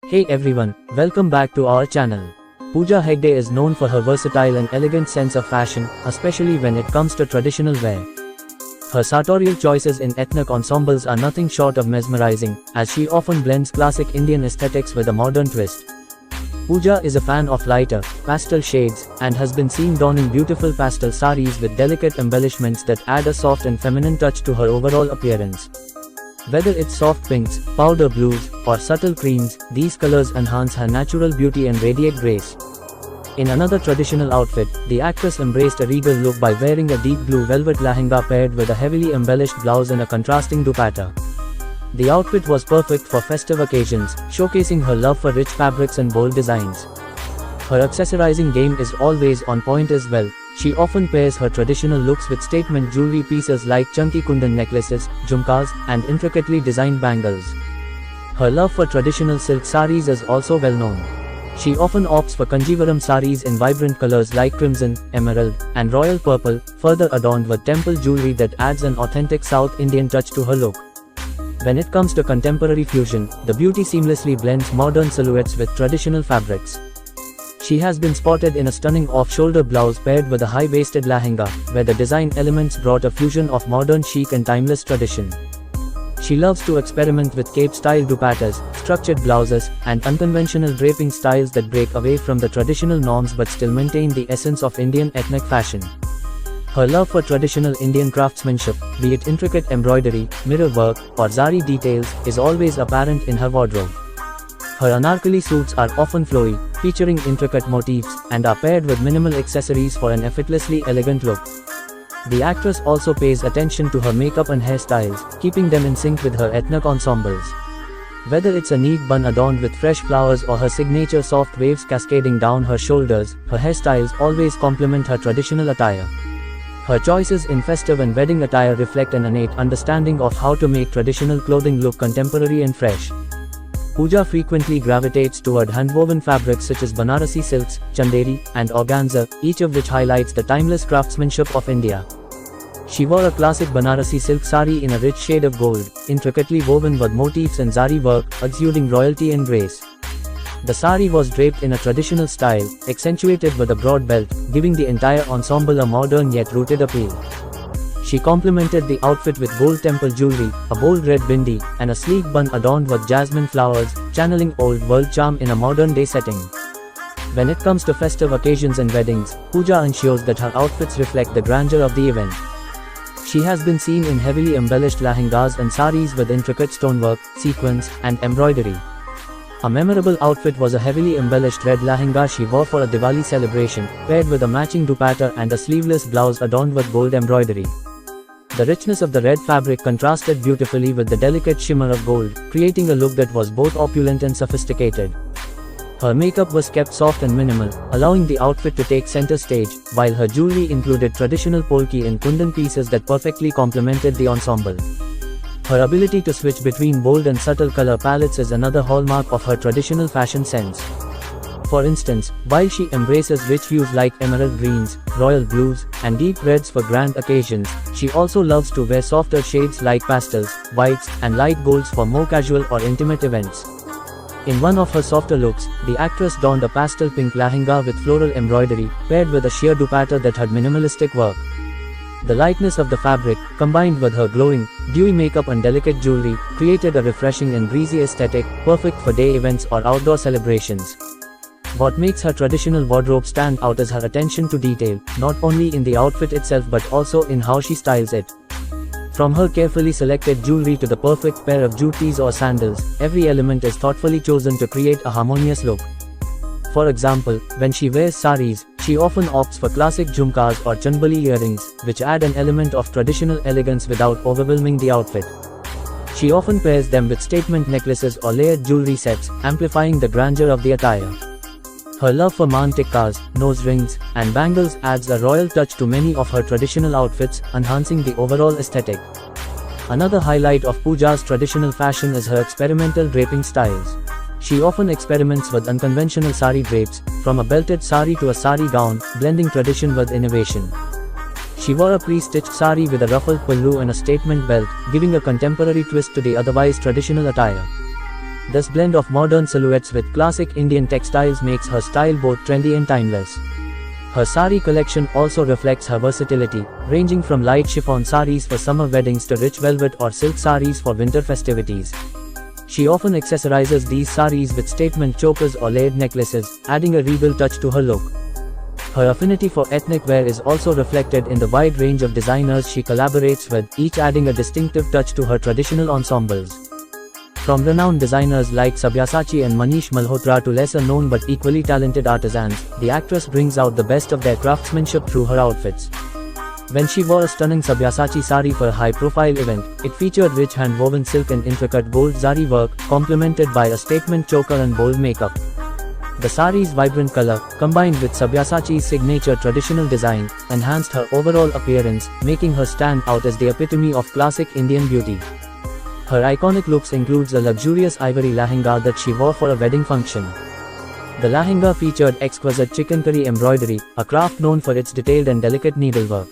Hey everyone, welcome back to our channel. Pooja Hegde is known for her versatile and elegant sense of fashion, especially when it comes to traditional wear. Her sartorial choices in ethnic ensembles are nothing short of mesmerizing, as she often blends classic Indian aesthetics with a modern twist. Pooja is a fan of lighter, pastel shades, and has been seen donning beautiful pastel saris with delicate embellishments that add a soft and feminine touch to her overall appearance. Whether it's soft pinks, powder blues, or subtle creams, these colors enhance her natural beauty and radiate grace. In another traditional outfit, the actress embraced a regal look by wearing a deep blue velvet lehenga paired with a heavily embellished blouse and a contrasting dupatta. The outfit was perfect for festive occasions, showcasing her love for rich fabrics and bold designs. Her accessorizing game is always on point as well. She often pairs her traditional looks with statement jewelry pieces like chunky kundan necklaces, jhumkas, and intricately designed bangles. Her love for traditional silk saris is also well known. She often opts for Kanjivaram saris in vibrant colors like crimson, emerald, and royal purple, further adorned with temple jewelry that adds an authentic South Indian touch to her look. When it comes to contemporary fusion, the beauty seamlessly blends modern silhouettes with traditional fabrics. She has been spotted in a stunning off-shoulder blouse paired with a high-waisted lehenga, where the design elements brought a fusion of modern chic and timeless tradition. She loves to experiment with cape-style dupattas, structured blouses, and unconventional draping styles that break away from the traditional norms but still maintain the essence of Indian ethnic fashion. Her love for traditional Indian craftsmanship, be it intricate embroidery, mirror work, or zari details, is always apparent in her wardrobe. Her anarkali suits are often flowy, featuring intricate motifs, and are paired with minimal accessories for an effortlessly elegant look. The actress also pays attention to her makeup and hairstyles, keeping them in sync with her ethnic ensembles. Whether it's a neat bun adorned with fresh flowers or her signature soft waves cascading down her shoulders, her hairstyles always complement her traditional attire. Her choices in festive and wedding attire reflect an innate understanding of how to make traditional clothing look contemporary and fresh. Pooja frequently gravitates toward handwoven fabrics such as Banarasi silks, chanderi, and organza, each of which highlights the timeless craftsmanship of India. She wore a classic Banarasi silk sari in a rich shade of gold, intricately woven with motifs and zari work, exuding royalty and grace. The sari was draped in a traditional style, accentuated with a broad belt, giving the entire ensemble a modern yet rooted appeal. She complemented the outfit with gold temple jewelry, a bold red bindi, and a sleek bun adorned with jasmine flowers, channeling old world charm in a modern-day setting. When it comes to festive occasions and weddings, Pooja ensures that her outfits reflect the grandeur of the event. She has been seen in heavily embellished lehengas and saris with intricate stonework, sequins, and embroidery. A memorable outfit was a heavily embellished red lehenga she wore for a Diwali celebration, paired with a matching dupatta and a sleeveless blouse adorned with gold embroidery. The richness of the red fabric contrasted beautifully with the delicate shimmer of gold, creating a look that was both opulent and sophisticated. Her makeup was kept soft and minimal, allowing the outfit to take center stage, while her jewelry included traditional polki and kundan pieces that perfectly complemented the ensemble. Her ability to switch between bold and subtle color palettes is another hallmark of her traditional fashion sense. For instance, while she embraces rich hues like emerald greens, royal blues, and deep reds for grand occasions, she also loves to wear softer shades like pastels, whites, and light golds for more casual or intimate events. In one of her softer looks, the actress donned a pastel pink lehenga with floral embroidery, paired with a sheer dupatta that had minimalistic work. The lightness of the fabric, combined with her glowing, dewy makeup and delicate jewelry, created a refreshing and breezy aesthetic, perfect for day events or outdoor celebrations. What makes her traditional wardrobe stand out is her attention to detail, not only in the outfit itself but also in how she styles it. From her carefully selected jewelry to the perfect pair of jutis or sandals, every element is thoughtfully chosen to create a harmonious look. For example, when she wears saris, she often opts for classic jhumkas or chanbali earrings, which add an element of traditional elegance without overwhelming the outfit. She often pairs them with statement necklaces or layered jewelry sets, amplifying the grandeur of the attire. Her love for maan tikkas, nose rings, and bangles adds a royal touch to many of her traditional outfits, enhancing the overall aesthetic. Another highlight of Pooja's traditional fashion is her experimental draping styles. She often experiments with unconventional sari drapes, from a belted sari to a sari gown, blending tradition with innovation. She wore a pre-stitched sari with a ruffled pallu and a statement belt, giving a contemporary twist to the otherwise traditional attire. This blend of modern silhouettes with classic Indian textiles makes her style both trendy and timeless. Her sari collection also reflects her versatility, ranging from light chiffon saris for summer weddings to rich velvet or silk saris for winter festivities. She often accessorizes these saris with statement chokers or layered necklaces, adding a regal touch to her look. Her affinity for ethnic wear is also reflected in the wide range of designers she collaborates with, each adding a distinctive touch to her traditional ensembles. From renowned designers like Sabyasachi and Manish Malhotra to lesser-known but equally talented artisans, the actress brings out the best of their craftsmanship through her outfits. When she wore a stunning Sabyasachi sari for a high-profile event, it featured rich hand-woven silk and intricate gold zari work, complemented by a statement choker and bold makeup. The sari's vibrant color, combined with Sabyasachi's signature traditional design, enhanced her overall appearance, making her stand out as the epitome of classic Indian beauty. Her iconic looks includes a luxurious ivory lehenga that she wore for a wedding function. The lehenga featured exquisite chikankari embroidery, a craft known for its detailed and delicate needlework.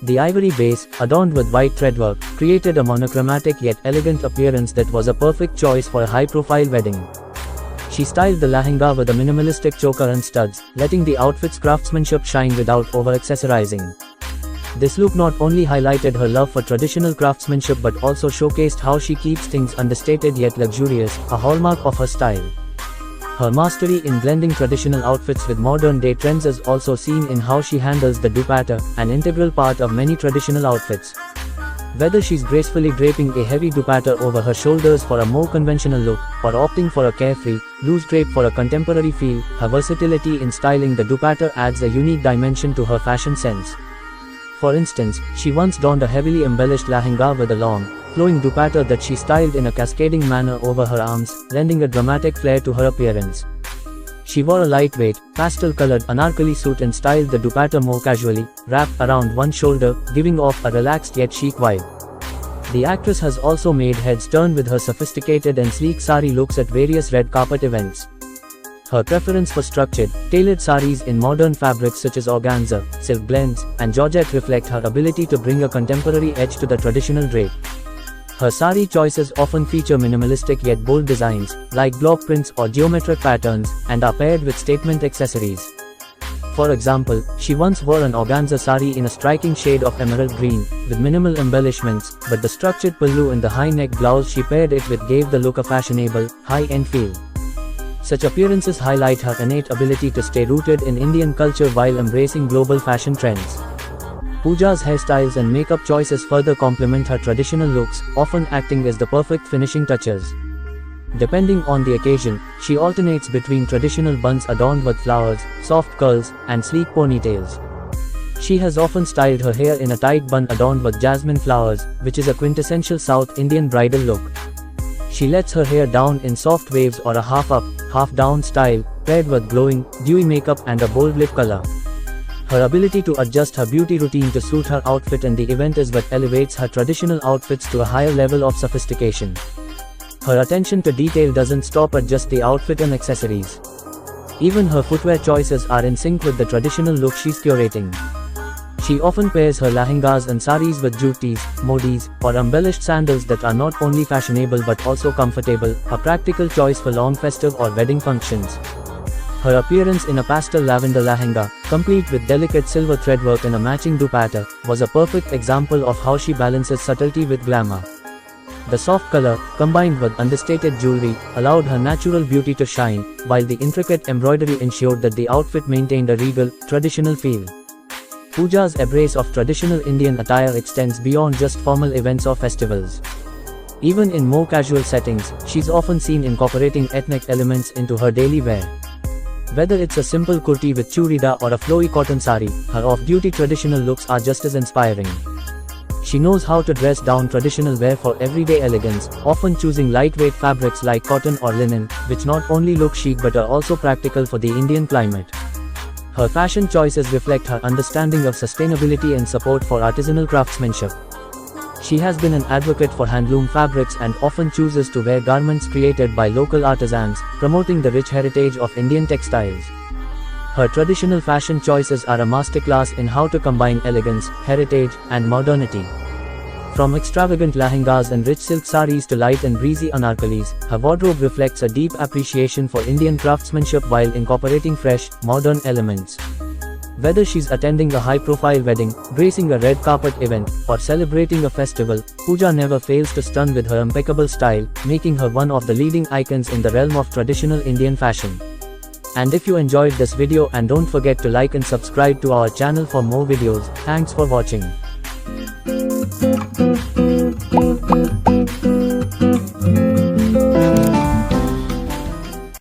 The ivory base, adorned with white threadwork, created a monochromatic yet elegant appearance that was a perfect choice for a high-profile wedding. She styled the lehenga with a minimalistic choker and studs, letting the outfit's craftsmanship shine without over-accessorizing. This look not only highlighted her love for traditional craftsmanship but also showcased how she keeps things understated yet luxurious, a hallmark of her style. Her mastery in blending traditional outfits with modern-day trends is also seen in how she handles the dupatta, an integral part of many traditional outfits. Whether she's gracefully draping a heavy dupatta over her shoulders for a more conventional look, or opting for a carefree, loose drape for a contemporary feel, her versatility in styling the dupatta adds a unique dimension to her fashion sense. For instance, she once donned a heavily embellished lehenga with a long, flowing dupatta that she styled in a cascading manner over her arms, lending a dramatic flair to her appearance. She wore a lightweight, pastel-colored anarkali suit and styled the dupatta more casually, wrapped around one shoulder, giving off a relaxed yet chic vibe. The actress has also made heads turn with her sophisticated and sleek sari looks at various red carpet events. Her preference for structured, tailored saris in modern fabrics such as organza, silk blends, and georgette reflect her ability to bring a contemporary edge to the traditional drape. Her sari choices often feature minimalistic yet bold designs, like block prints or geometric patterns, and are paired with statement accessories. For example, she once wore an organza sari in a striking shade of emerald green, with minimal embellishments, but the structured pallu and the high-neck blouse she paired it with gave the look a fashionable, high-end feel. Such appearances highlight her innate ability to stay rooted in Indian culture while embracing global fashion trends. Pooja's hairstyles and makeup choices further complement her traditional looks, often acting as the perfect finishing touches. Depending on the occasion, she alternates between traditional buns adorned with flowers, soft curls, and sleek ponytails. She has often styled her hair in a tight bun adorned with jasmine flowers, which is a quintessential South Indian bridal look. She lets her hair down in soft waves or a half-up, half-down style, paired with glowing, dewy makeup and a bold lip color. Her ability to adjust her beauty routine to suit her outfit and the event is what elevates her traditional outfits to a higher level of sophistication. Her attention to detail doesn't stop at just the outfit and accessories. Even her footwear choices are in sync with the traditional look she's curating. She often pairs her lehengas and saris with jutis, modis, or embellished sandals that are not only fashionable but also comfortable, a practical choice for long festive or wedding functions. Her appearance in a pastel lavender lehenga, complete with delicate silver threadwork and a matching dupatta, was a perfect example of how she balances subtlety with glamour. The soft color, combined with understated jewelry, allowed her natural beauty to shine, while the intricate embroidery ensured that the outfit maintained a regal, traditional feel. Pooja's embrace of traditional Indian attire extends beyond just formal events or festivals. Even in more casual settings, she's often seen incorporating ethnic elements into her daily wear. Whether it's a simple kurti with churida or a flowy cotton sari, her off-duty traditional looks are just as inspiring. She knows how to dress down traditional wear for everyday elegance, often choosing lightweight fabrics like cotton or linen, which not only look chic but are also practical for the Indian climate. Her fashion choices reflect her understanding of sustainability and support for artisanal craftsmanship. She has been an advocate for handloom fabrics and often chooses to wear garments created by local artisans, promoting the rich heritage of Indian textiles. Her traditional fashion choices are a masterclass in how to combine elegance, heritage, and modernity. From extravagant lehengas and rich silk saris to light and breezy anarkalis, her wardrobe reflects a deep appreciation for Indian craftsmanship while incorporating fresh, modern elements. Whether she's attending a high-profile wedding, gracing a red carpet event, or celebrating a festival, Pooja never fails to stun with her impeccable style, making her one of the leading icons in the realm of traditional Indian fashion. And if you enjoyed this video, and don't forget to like and subscribe to our channel for more videos. Thanks for watching.